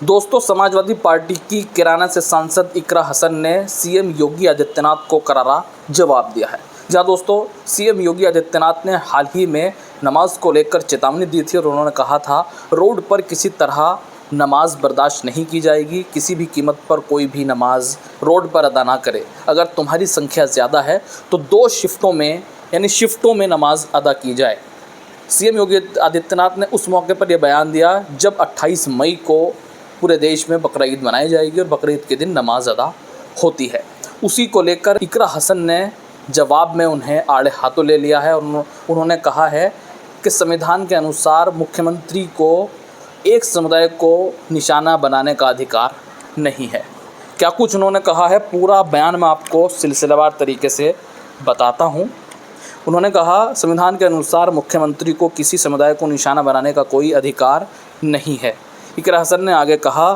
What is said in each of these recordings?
दोस्तों, समाजवादी पार्टी की किराना से सांसद इकरा हसन ने सीएम योगी आदित्यनाथ को करारा जवाब दिया है। जहां दोस्तों, सीएम योगी आदित्यनाथ ने हाल ही में नमाज को लेकर चेतावनी दी थी और उन्होंने कहा था रोड पर किसी तरह नमाज बर्दाश्त नहीं की जाएगी। किसी भी कीमत पर कोई भी नमाज रोड पर अदा ना करे। अगर तुम्हारी संख्या ज़्यादा है तो 2 शिफ्टों में नमाज अदा की जाए। सीएम योगी आदित्यनाथ ने उस मौके पर यह बयान दिया जब 28 मई को पूरे देश में बकरा ईद मनाई जाएगी और बकरा ईद के दिन नमाज अदा होती है। उसी को लेकर इकरा हसन ने जवाब में उन्हें आड़े हाथों ले लिया है और उन्होंने कहा है कि संविधान के अनुसार मुख्यमंत्री को एक समुदाय को निशाना बनाने का अधिकार नहीं है। क्या कुछ उन्होंने कहा है, पूरा बयान मैं आपको सिलसिलेवार तरीके से बताता हूँ। उन्होंने कहा, संविधान के अनुसार मुख्यमंत्री को किसी समुदाय को निशाना बनाने का कोई अधिकार नहीं है। इकरा हसन ने आगे कहा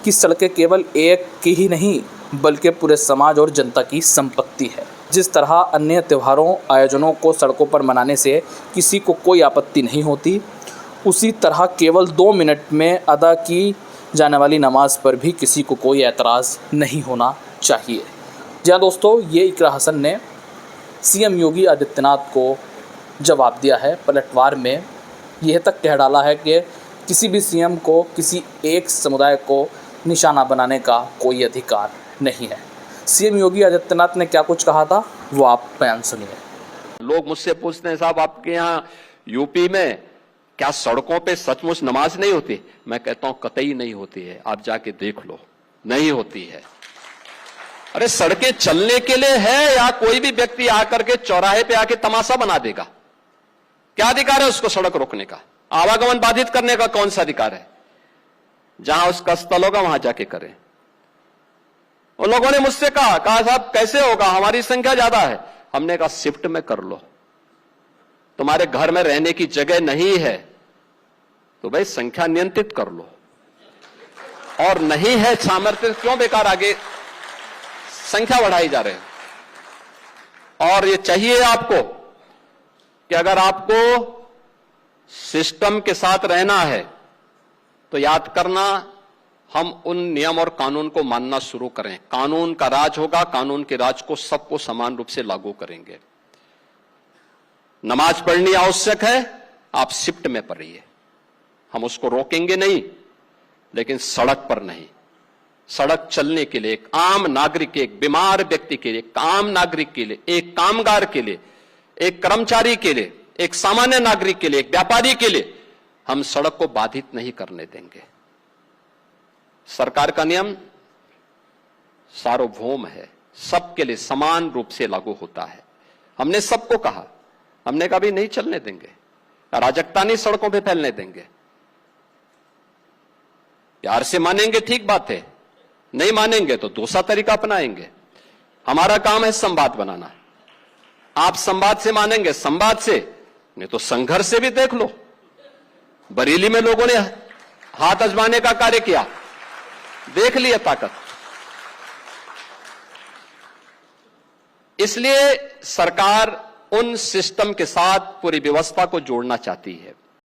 कि सड़कें केवल एक की ही नहीं बल्कि पूरे समाज और जनता की संपत्ति है। जिस तरह अन्य त्योहारों आयोजनों को सड़कों पर मनाने से किसी को कोई आपत्ति नहीं होती, उसी तरह केवल 2 मिनट में अदा की जाने वाली नमाज पर भी किसी को कोई ऐतराज़ नहीं होना चाहिए। जी हाँ दोस्तों, ये इकरा हसन ने सीएम योगी आदित्यनाथ को जवाब दिया है। पलटवार में यह तक कह डाला है कि किसी भी सीएम को किसी एक समुदाय को निशाना बनाने का कोई अधिकार नहीं है। सीएम योगी आदित्यनाथ ने क्या कुछ कहा था, वो आप बयान सुनिए। लोग मुझसे पूछते हैं, साहब आपके यहाँ यूपी में क्या सड़कों पे सचमुच नमाज नहीं होती? मैं कहता हूं कतई नहीं होती है, आप जाके देख लो, नहीं होती है। अरे सड़कें चलने के लिए है या कोई भी व्यक्ति आकर के चौराहे पे आके तमाशा बना देगा? क्या अधिकार है उसको सड़क रोकने का? आवागमन बाधित करने का कौन सा अधिकार है? जहां उसका स्थल होगा वहां जाके करें। उन लोगों ने मुझसे कहा साहब कैसे होगा, हमारी संख्या ज्यादा है। हमने कहा शिफ्ट में कर लो, तुम्हारे घर में रहने की जगह नहीं है तो भाई संख्या नियंत्रित कर लो, और नहीं है सामर्थ्य क्यों बेकार आगे संख्या बढ़ाई जा रहे हैं। और ये चाहिए आपको कि अगर आपको सिस्टम के साथ रहना है तो याद करना, हम उन नियम और कानून को मानना शुरू करें। कानून का राज होगा, कानून के राज को सबको समान रूप से लागू करेंगे। नमाज पढ़नी आवश्यक है, आप शिफ्ट में पढ़िए, हम उसको रोकेंगे नहीं, लेकिन सड़क पर नहीं। सड़क चलने के लिए एक आम नागरिक, एक बीमार व्यक्ति के लिए, एक आम नागरिक के लिए, एक कामगार के लिए, एक कर्मचारी के लिए, एक सामान्य नागरिक के लिए, एक व्यापारी के लिए हम सड़क को बाधित नहीं करने देंगे। सरकार का नियम सार्वभौम है, सबके लिए समान रूप से लागू होता है। हमने सबको कहा, हमने कभी नहीं चलने देंगे, अराजकता नहीं सड़कों पे फैलने देंगे। प्यार से मानेंगे ठीक बात है, नहीं मानेंगे तो दूसरा तरीका अपनाएंगे। हमारा काम है संवाद बनाना। आप संवाद से मानेंगे, संवाद से, नहीं तो संघर्ष से भी देख लो। बरेली में लोगों ने हाथ आजमाने का कार्य किया, देख लिया ताकत। इसलिए सरकार उन सिस्टम के साथ पूरी व्यवस्था को जोड़ना चाहती है।